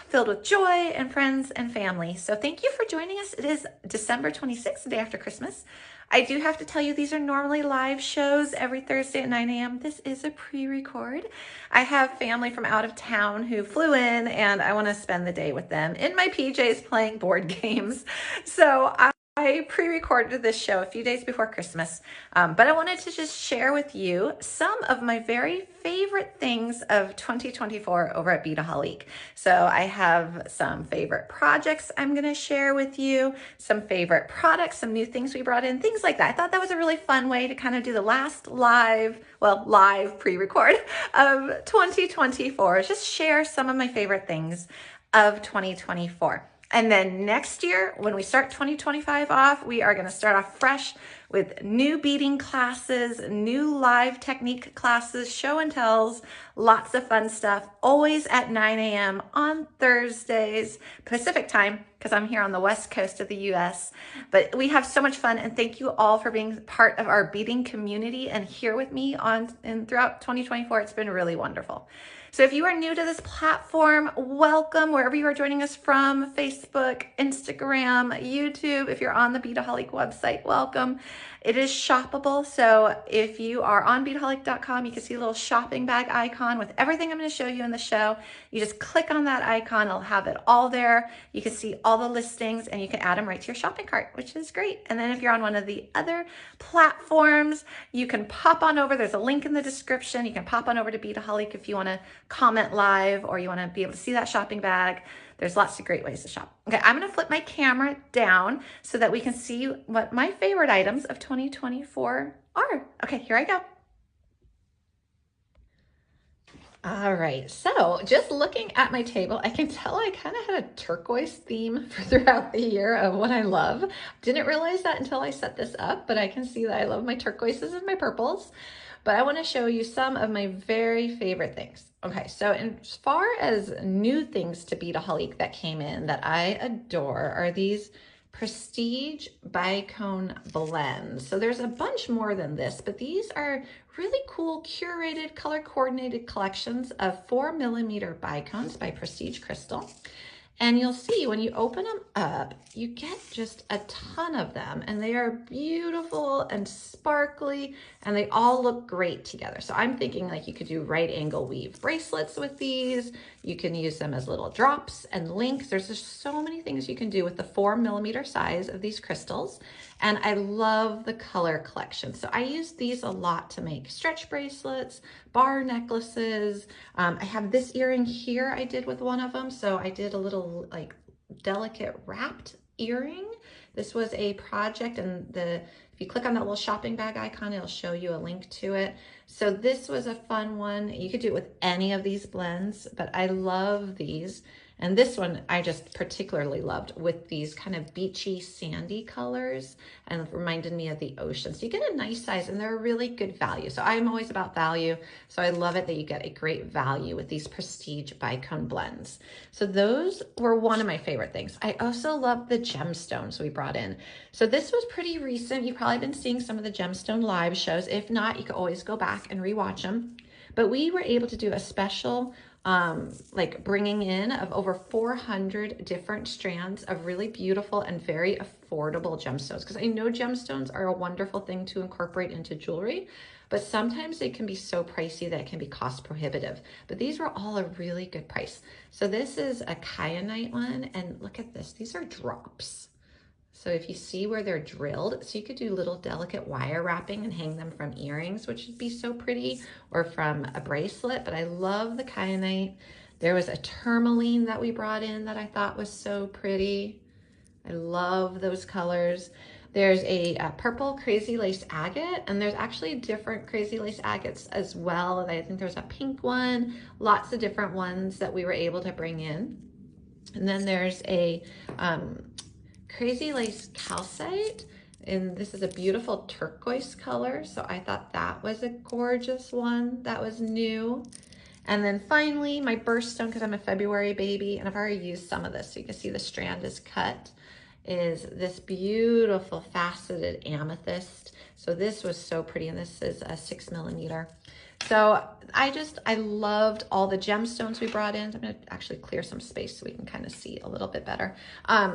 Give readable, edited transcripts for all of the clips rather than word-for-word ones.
filled with joy and friends and family. So thank you for joining us. It is December 26th, the day after Christmas. I do have to tell you, these are normally live shows every Thursday at 9 a.m. This is a pre-record. I have family from out of town who flew in, and I want to spend the day with them in my PJs playing board games. So I pre-recorded this show a few days before Christmas, but I wanted to just share with you some of my very favorite things of 2024 over at Beadaholique. So I have some favorite projects I'm going to share with you, some favorite products, some new things we brought in, things like that. I thought that was a really fun way to kind of do the last live pre-record of 2024. Just share some of my favorite things of 2024. And then next year, when we start 2025 off, we are going to start off fresh with new beading classes, new live technique classes, show and tells, lots of fun stuff, always at 9 a.m. on Thursdays, Pacific time, because I'm here on the West Coast of the US. But we have so much fun, and thank you all for being part of our beading community and here with me throughout 2024. It's been really wonderful. So if you are new to this platform, welcome wherever you are joining us from, Facebook, Instagram, YouTube. If you're on the Beadaholique website, welcome. It is shoppable. So if you are on beadaholique.com, you can see a little shopping bag icon with everything I'm going to show you in the show. You just click on that icon. It'll have it all there. You can see all the listings and you can add them right to your shopping cart, which is great. And then if you're on one of the other platforms, you can pop on over. There's a link in the description. You can pop on over to Beadaholique if you want to comment live or you want to be able to see that shopping bag. There's lots of great ways to shop. Okay, I'm going to flip my camera down so that we can see what my favorite items of 2024 are. Okay, here I go. All right, so just looking at my table, I can tell I kind of had a turquoise theme throughout the year of what I love. Didn't realize that until I set this up, but I can see that I love my turquoises and my purples. But I want to show you some of my very favorite things. Okay, so as far as new things to Beadaholique that came in that I adore are these prestige bicone blends. So there's a bunch more than this, but these are really cool curated color coordinated collections of 4mm bicones by Prestige Crystal. And you'll see when you open them up, you get just a ton of them, and they are beautiful and sparkly, and they all look great together. So I'm thinking like you could do right angle weave bracelets with these. You can use them as little drops and links. There's just so many things you can do with the 4mm size of these crystals. And I love the color collection. So I use these a lot to make stretch bracelets, bar necklaces. I have this earring here I did with one of them. So I did a little like delicate wrapped earring. This was a project, and if you click on that little shopping bag icon, it'll show you a link to it. So this was a fun one. You could do it with any of these blends, but I love these. And this one I just particularly loved with these kind of beachy sandy colors, and it reminded me of the ocean. So you get a nice size, and they're a really good value. So I'm always about value. So I love it that you get a great value with these prestige bicone blends. So those were one of my favorite things. I also love the gemstones we brought in. So this was pretty recent. You've probably been seeing some of the gemstone live shows. If not, you can always go back and rewatch them. But we were able to do a special like bringing in of over 400 different strands of really beautiful and very affordable gemstones, because I know gemstones are a wonderful thing to incorporate into jewelry, but sometimes they can be so pricey that it can be cost prohibitive. But these were all a really good price. So this is a kyanite one, and look at this, these are drops. So if you see where they're drilled, so you could do little delicate wire wrapping and hang them from earrings, which would be so pretty, or from a bracelet. But I love the kyanite. There was a tourmaline that we brought in that I thought was so pretty. I love those colors. There's a purple crazy lace agate, and there's actually different crazy lace agates as well. I think there's a pink one, lots of different ones that we were able to bring in. And then there's a crazy lace calcite, and this is a beautiful turquoise color. So I thought that was a gorgeous one that was new. And then finally my birthstone, because I'm a February baby and I've already used some of this, so you can see the strand is cut, is this beautiful faceted amethyst. So this was so pretty, and this is a 6mm. So I loved all the gemstones we brought in. I'm gonna actually clear some space so we can kind of see a little bit better.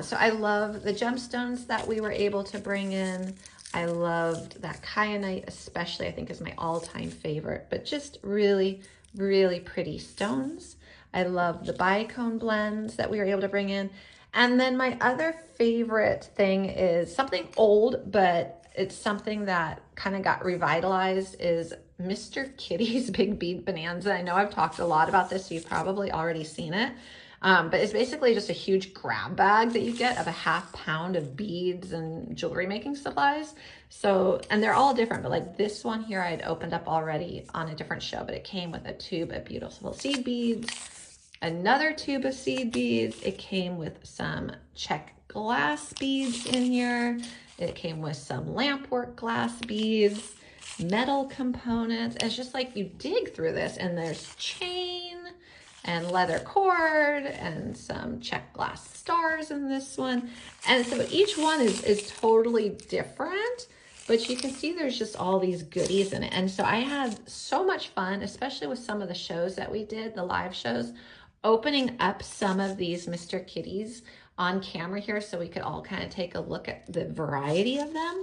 So I love the gemstones that we were able to bring in. I loved that kyanite, especially, I think is my all-time favorite, but just really, really pretty stones. I love the bicone blends that we were able to bring in. And then my other favorite thing is something old, but it's something that kind of got revitalized, is Mr. Kitty's Big Bead Bonanza. I know I've talked a lot about this, so you've probably already seen it. But it's basically just a huge grab bag that you get of a ½ pound of beads and jewelry making supplies. So, and they're all different, but like this one here I had opened up already on a different show, but it came with a tube of beautiful seed beads, another tube of seed beads. It came with some check glass beads in here. It came with some lampwork glass beads, metal components. It's just like you dig through this and there's chain and leather cord and some check glass stars in this one. And so each one is totally different, but you can see there's just all these goodies in it. And so I had so much fun, especially with some of the shows that we did, the live shows, opening up some of these Mr. Kitties on camera here so we could all kind of take a look at the variety of them.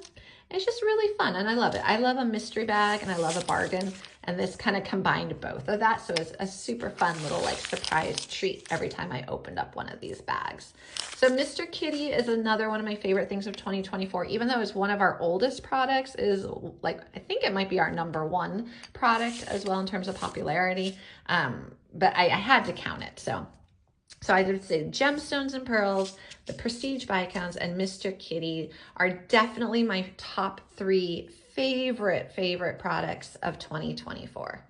It's just really fun and I love it. I love a mystery bag and I love a bargain, and this kind of combined both of that. So it's a super fun little like surprise treat every time I opened up one of these bags. So Mr. Kitty is another one of my favorite things of 2024, even though it's one of our oldest products, is like, I think it might be our #1 product as well in terms of popularity. But I had to count it. So I would say gemstones and pearls, the prestige bicones, and Mr. Kitty are definitely my top 3 favorite products of 2024.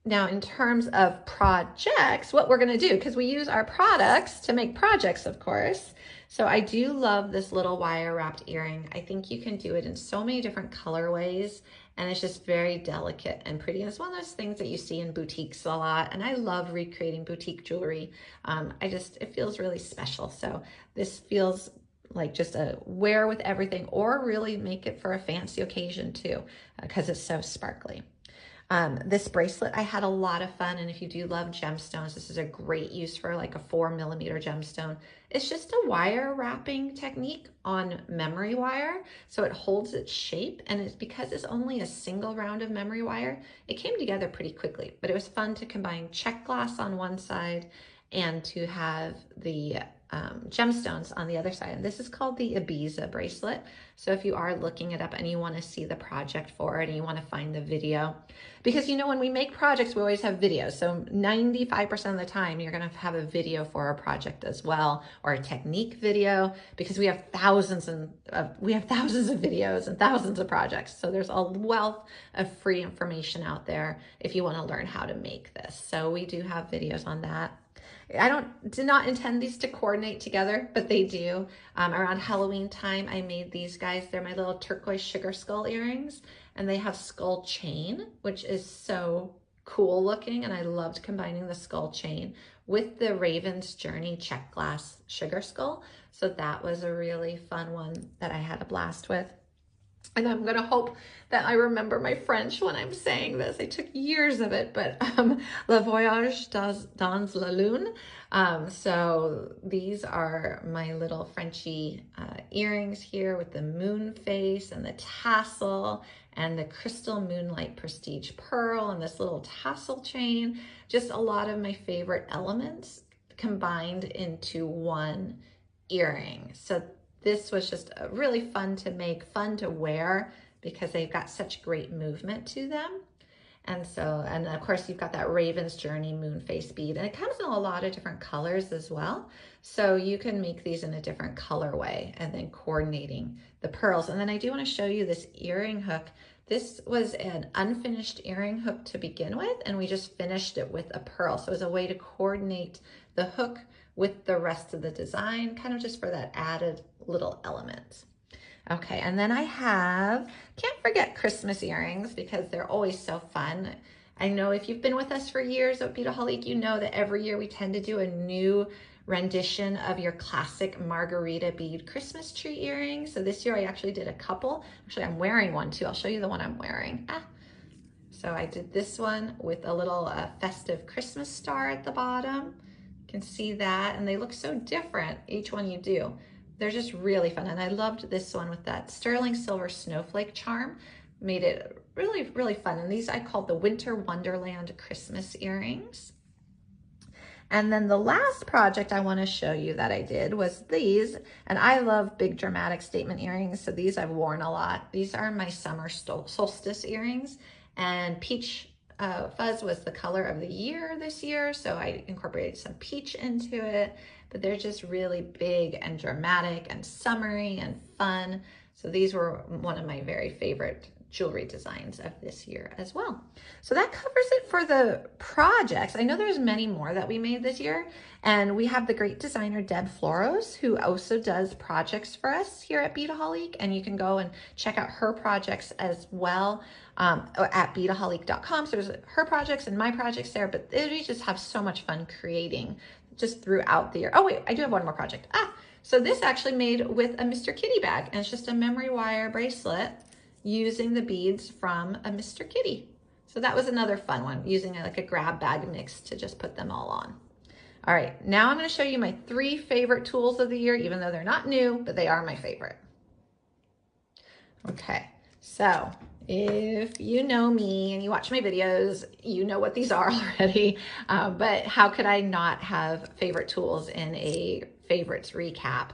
Now, in terms of projects, what we're going to do, because we use our products to make projects, of course. So I do love this little wire wrapped earring. I think you can do it in so many different colorways, and it's just very delicate and pretty. And it's one of those things that you see in boutiques a lot, and I love recreating boutique jewelry. It feels really special. So this feels like just a wear with everything, or really make it for a fancy occasion too, because it's so sparkly. This bracelet, I had a lot of fun, and if you do love gemstones, this is a great use for like a 4mm gemstone. It's just a wire wrapping technique on memory wire, so it holds its shape, and it's because it's only a single round of memory wire, it came together pretty quickly. But it was fun to combine check glass on one side and to have the gemstones on the other side. And this is called the Ibiza bracelet. So if you are looking it up and you want to see the project for it and you want to find the video, because you know, when we make projects, we always have videos. So 95% of the time, you're going to have a video for a project as well, or a technique video, because we have thousands of videos and thousands of projects. So there's a wealth of free information out there if you want to learn how to make this. So we do have videos on that. I did not intend these to coordinate together, but they do. Around Halloween time, I made these guys. They're my little turquoise sugar skull earrings, and they have skull chain, which is so cool looking. And I loved combining the skull chain with the Raven's Journey check glass sugar skull. So that was a really fun one that I had a blast with. And I'm going to hope that I remember my French when I'm saying this. I took years of it, but Le Voyage dans la Lune. So these are my little Frenchy earrings here with the moon face and the tassel and the crystal moonlight prestige pearl and this little tassel chain. Just a lot of my favorite elements combined into one earring. So this was just really fun to make, fun to wear, because they've got such great movement to them. And so, and of course you've got that Raven's Journey moon face bead, and it comes in a lot of different colors as well. So you can make these in a different colorway and then coordinating the pearls. And then I do want to show you this earring hook. This was an unfinished earring hook to begin with, and we just finished it with a pearl. So it was a way to coordinate the hook with the rest of the design, kind of just for that added little element. Okay, and then I can't forget Christmas earrings, because they're always so fun. I know if you've been with us for years at Beadaholique, you know that every year we tend to do a new rendition of your classic margarita bead Christmas tree earrings. So this year I actually did a couple. Actually, I'm wearing one too. I'll show you the one I'm wearing. So I did this one with a little festive Christmas star at the bottom. You can see that, and they look so different, each one you do. They're just really fun, and I loved this one with that sterling silver snowflake charm. Made it really, really fun. And these I called the Winter Wonderland Christmas earrings. And then the last project I want to show you that I did was these, and I love big dramatic statement earrings, so these I've worn a lot. These are my summer solstice earrings, and peach fuzz was the color of the year this year, so I incorporated some peach into it, but they're just really big and dramatic and summery and fun. So these were one of my very favorite jewelry designs of this year as well. So that covers it for the projects. I know there's many more that we made this year, and we have the great designer Deb Floros, who also does projects for us here at Beadaholique, and you can go and check out her projects as well at beadaholique.com. So there's her projects and my projects there, but we just have so much fun creating just throughout the year. Oh wait, I do have one more project. So this actually made with a Mr. Kitty bag, and it's just a memory wire bracelet using the beads from a Mr. Kitty. So that was another fun one, using like a grab bag mix to just put them all on. All right, now I'm going to show you my 3 favorite tools of the year, even though they're not new, but they are my favorite. Okay, so if you know me and you watch my videos, you know what these are already, but how could I not have favorite tools in a favorites recap?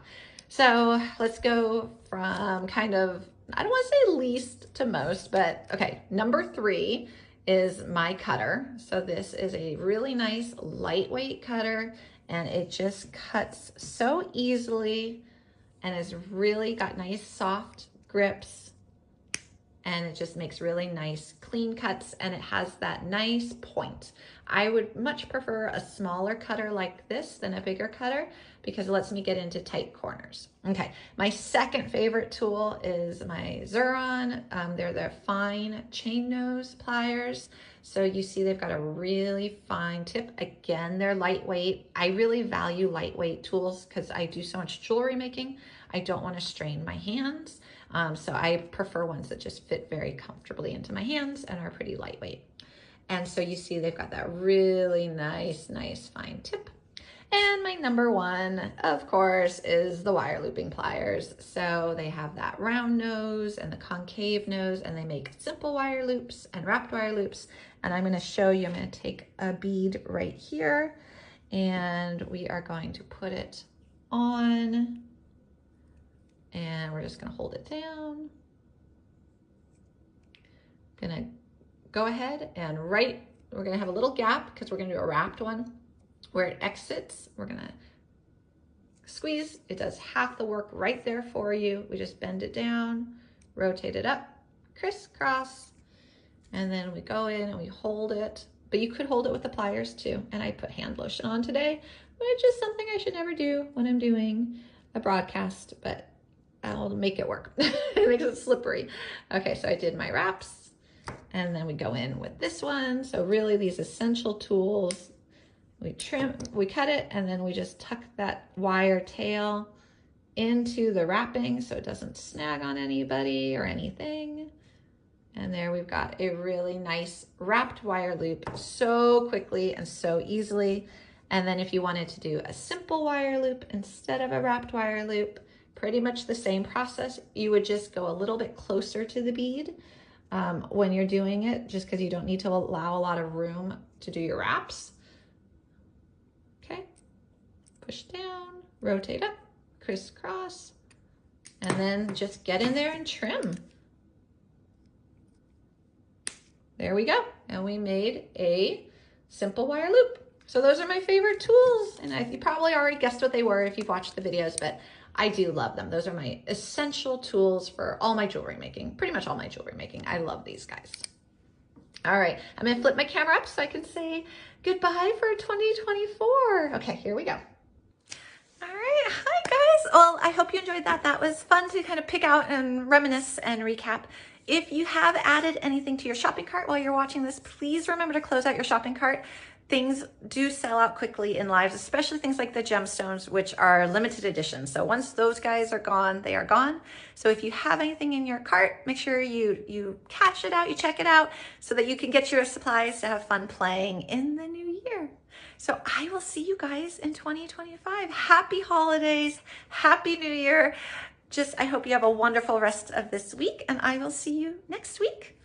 So let's go from kind of, I don't want to say least to most, but okay, number 3 is my cutter. So this is a really nice lightweight cutter, and it just cuts so easily and has really got nice soft grips, and it just makes really nice clean cuts, and it has that nice point. I would much prefer a smaller cutter like this than a bigger cutter because it lets me get into tight corners. Okay, my second favorite tool is my Xuron. They're the fine chain nose pliers. So you see they've got a really fine tip. Again, they're lightweight. I really value lightweight tools because I do so much jewelry making. I don't want to strain my hands. So I prefer ones that just fit very comfortably into my hands and are pretty lightweight. And so you see they've got that really nice fine tip. And my number 1, of course, is the wire looping pliers. So they have that round nose and the concave nose, and they make simple wire loops and wrapped wire loops. And I'm going to show you, I'm going to take a bead right here, and we are going to put it on, and we're just going to hold it down. Going to go ahead and we're going to have a little gap because we're going to do a wrapped one. Where it exits, we're going to squeeze. It does half the work right there for you. We just bend it down, rotate it up, crisscross, and then we go in and we hold it. But you could hold it with the pliers too. And I put hand lotion on today, which is something I should never do when I'm doing a broadcast, but I'll make it work. It makes it slippery. Okay, so I did my wraps, and then we go in with this one. So really these essential tools, we cut it, and then we just tuck that wire tail into the wrapping so it doesn't snag on anybody or anything. And there we've got a really nice wrapped wire loop so quickly and so easily. And then if you wanted to do a simple wire loop instead of a wrapped wire loop, pretty much the same process. You would just go a little bit closer to the bead when you're doing it, just because you don't need to allow a lot of room to do your wraps. Okay, push down, rotate up, crisscross, and then just get in there and trim. There we go. And we made a simple wire loop. So those are my favorite tools. And you probably already guessed what they were if you've watched the videos, but I do love them. Those are my essential tools for all my jewelry making, pretty much all my jewelry making. I love these guys. All right, I'm gonna flip my camera up so I can say goodbye for 2024. Okay, here we go. All right, hi guys. Well, I hope you enjoyed that. That was fun to kind of pick out and reminisce and recap. If you have added anything to your shopping cart while you're watching this, please remember to close out your shopping cart. things do sell out quickly in lives, especially things like the gemstones, which are limited edition. So once those guys are gone, they are gone. So if you have anything in your cart, make sure you cash it out, you check it out so that you can get your supplies to have fun playing in the new year. So I will see you guys in 2025. Happy holidays, happy new year. I hope you have a wonderful rest of this week, and I will see you next week.